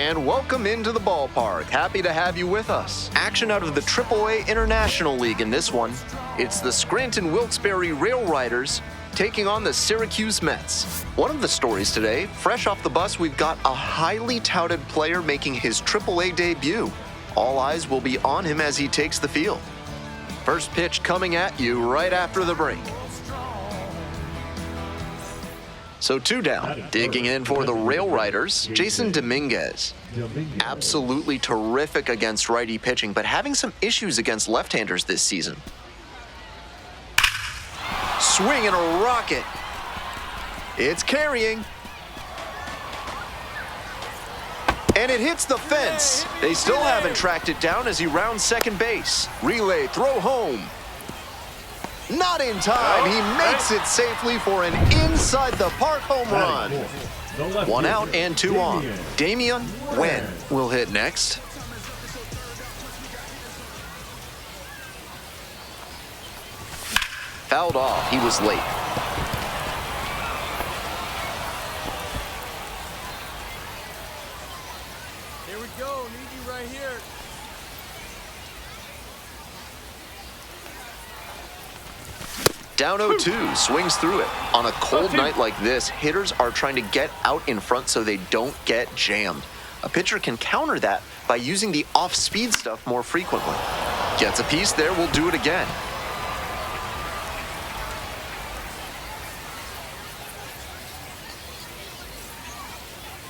and welcome into the ballpark. Happy to have you with us. Action out of the AAA International League in this one. It's the Scranton Wilkes-Barre Rail Riders taking on the Syracuse Mets. One of the stories today, fresh off the bus, we've got a highly touted player making his AAA debut. All eyes will be on him as he takes the field. First pitch coming at you right after the break. So 2 down, digging in for the Rail Riders, Jason Dominguez. Absolutely terrific against righty pitching, but having some issues against left-handers this season. Swing and a rocket. It's carrying. And it hits the fence. They still haven't tracked it down as he rounds second base. Relay, throw home. Not in time. He makes it safely for an inside-the-park home run. 1 out and 2 on. Damian Wen will hit next. Fouled off. He was late. Here we go. Need you right here. Down 0-2, swings through it. On a cold night like this, hitters are trying to get out in front so they don't get jammed. A pitcher can counter that by using the off-speed stuff more frequently. Gets a piece there, will do it again.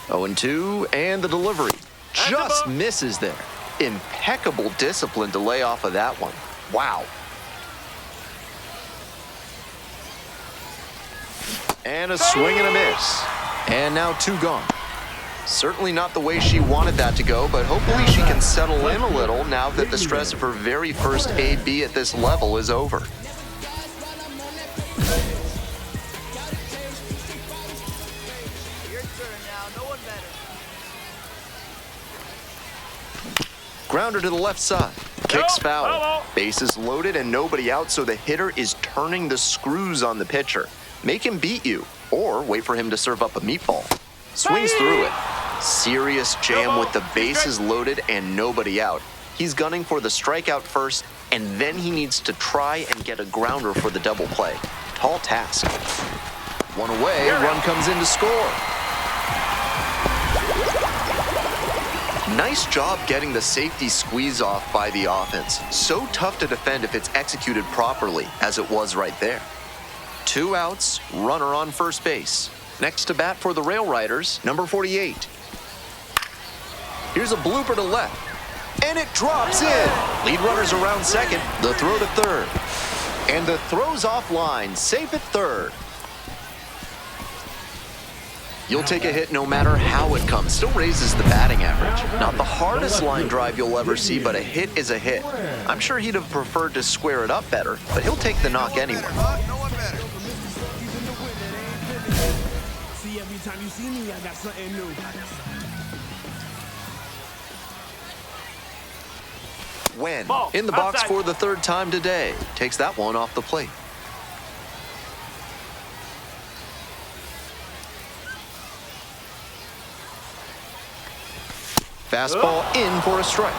Oh, 2, and the delivery just misses there. Impeccable discipline to lay off of that one. Wow. And a swing and a miss. And now 2 gone. Certainly not the way she wanted that to go, but hopefully she can settle in a little now that the stress of her very first AB at this level is over. Your turn now. No one better. Grounder to the left side. Kicks foul. Bases loaded and nobody out, so the hitter is turning the screws on the pitcher. Make him beat you, or wait for him to serve up a meatball. Swings through it. Serious jam with the bases loaded and nobody out. He's gunning for the strikeout first, and then he needs to try and get a grounder for the double play. Tall task. 1 away, run comes in to score. Nice job getting the safety squeeze off by the offense. So tough to defend if it's executed properly, as it was right there. 2 outs, runner on first base. Next to bat for the Rail Riders, number 48. Here's a blooper to left, and it drops in. Lead runners around second, the throw to third. And the throw's offline, safe at third. You'll take a hit no matter how it comes. Still raises the batting average. Not the hardest line drive you'll ever see, but a hit is a hit. I'm sure he'd have preferred to square it up better, but he'll take the knock anyway. See, every time you see me, I got something new. Wen in the box for the 3rd time today. Takes that one off the plate. Fastball in for a strike.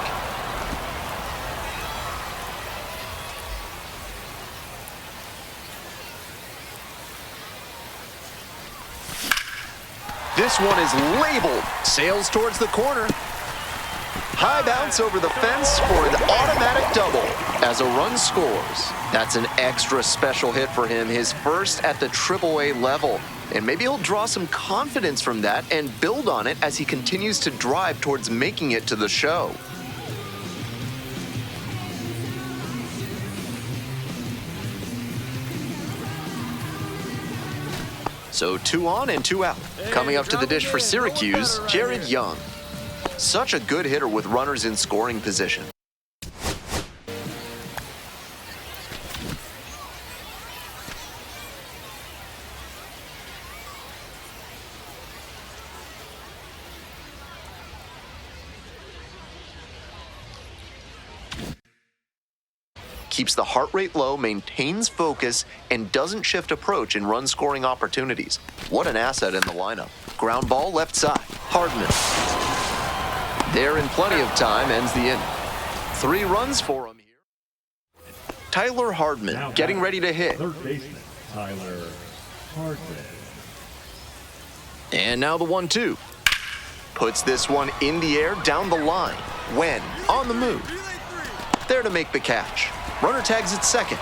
This one is labeled. Sails towards the corner. High bounce over the fence for an automatic double as a run scores. That's an extra special hit for him, his first at the AAA level. And maybe he'll draw some confidence from that and build on it as he continues to drive towards making it to the show. So 2 on and 2 out. Coming up to the dish for Syracuse, Jared Young. Such a good hitter with runners in scoring position. Keeps the heart rate low, maintains focus, and doesn't shift approach in run-scoring opportunities. What an asset in the lineup. Ground ball left side. Hardman. There in plenty of time, ends the inning. 3 runs for him here. Tyler Hardman getting ready to hit. Third baseman, Tyler Hardman. And now the 1-2. Puts this one in the air down the line. When on the move. There to make the catch. Runner tags at second.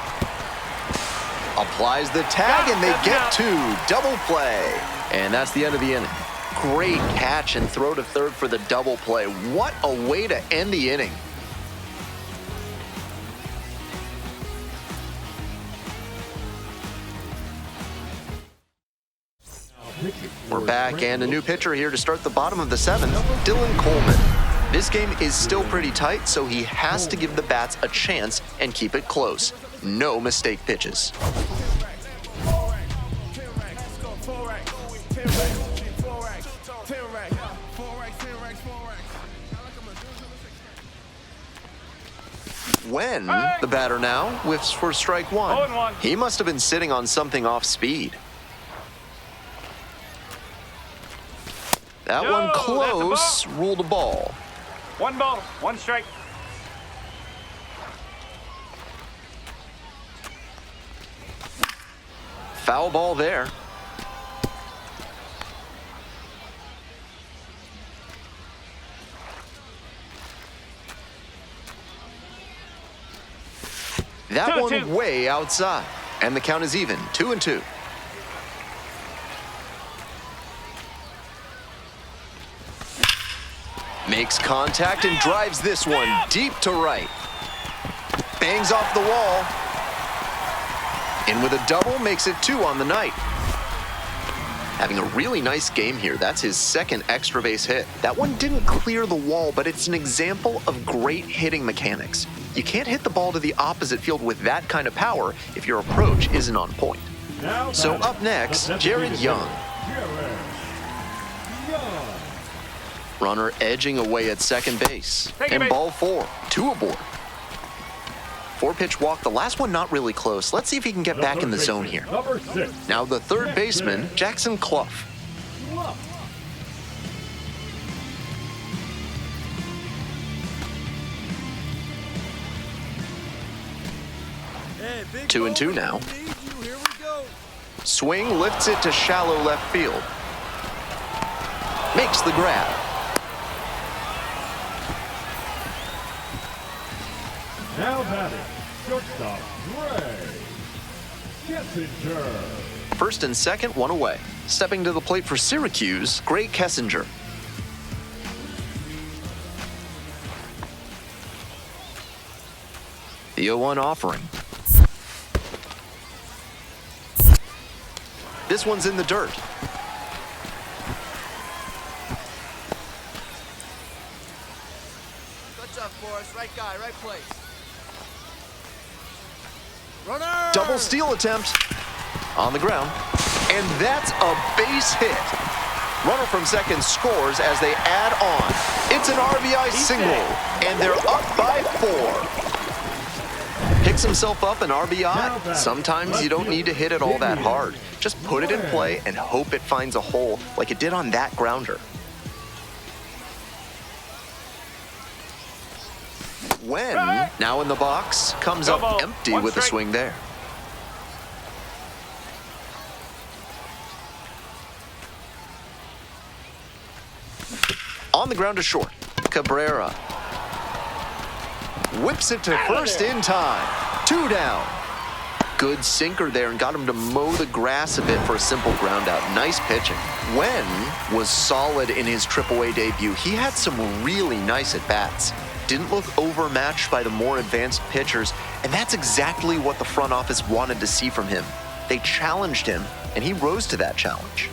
Applies the tag and they get 2. Double play. And that's the end of the inning. Great catch and throw to third for the double play. What a way to end the inning. We're back and a new pitcher here to start the bottom of the 7th, Dylan Coleman. This game is still pretty tight, so he has to give the bats a chance and keep it close. No mistake pitches. When the batter now whiffs for strike 1. He must have been sitting on something off speed. That one close, ruled a ball. 1 ball, 1 strike. Foul ball there. That one way outside, and the count is even, 2-2. Makes contact and drives this one deep to right. Bangs off the wall. In with a double, makes it 2 on the night. Having a really nice game here. That's his 2nd extra base hit. That one didn't clear the wall, but it's an example of great hitting mechanics. You can't hit the ball to the opposite field with that kind of power if your approach isn't on point. So up next, Jared Young. Runner edging away at second base. And ball 4, 2 aboard. 4-pitch walk, the last one not really close. Let's see if he can get back in the zone here. Now the third baseman, Jackson Clough. Hey, big 2-2 now. Swing lifts it to shallow left field. Makes the grab. Now batting, shortstop, Gray Kessinger. First and second, 1 away. Stepping to the plate for Syracuse, Gray Kessinger. The 0-1 offering. This one's in the dirt. Good job, Forrest. Right guy, right place. Runner! Double steal attempt on the ground. And that's a base hit. Runner from second scores as they add on. It's an RBI single, and they're up by 4. Picks himself up an RBI. Sometimes you don't need to hit it all that hard. Just put it in play and hope it finds a hole like it did on that grounder. When, now in the box, comes up empty with a swing there. On the ground to short, Cabrera. Whips it to first in time. 2 down. Good sinker there and got him to mow the grass a bit for a simple ground out. Nice pitching. Wen was solid in his AAA debut. He had some really nice at-bats. Didn't look overmatched by the more advanced pitchers, and that's exactly what the front office wanted to see from him. They challenged him, and he rose to that challenge.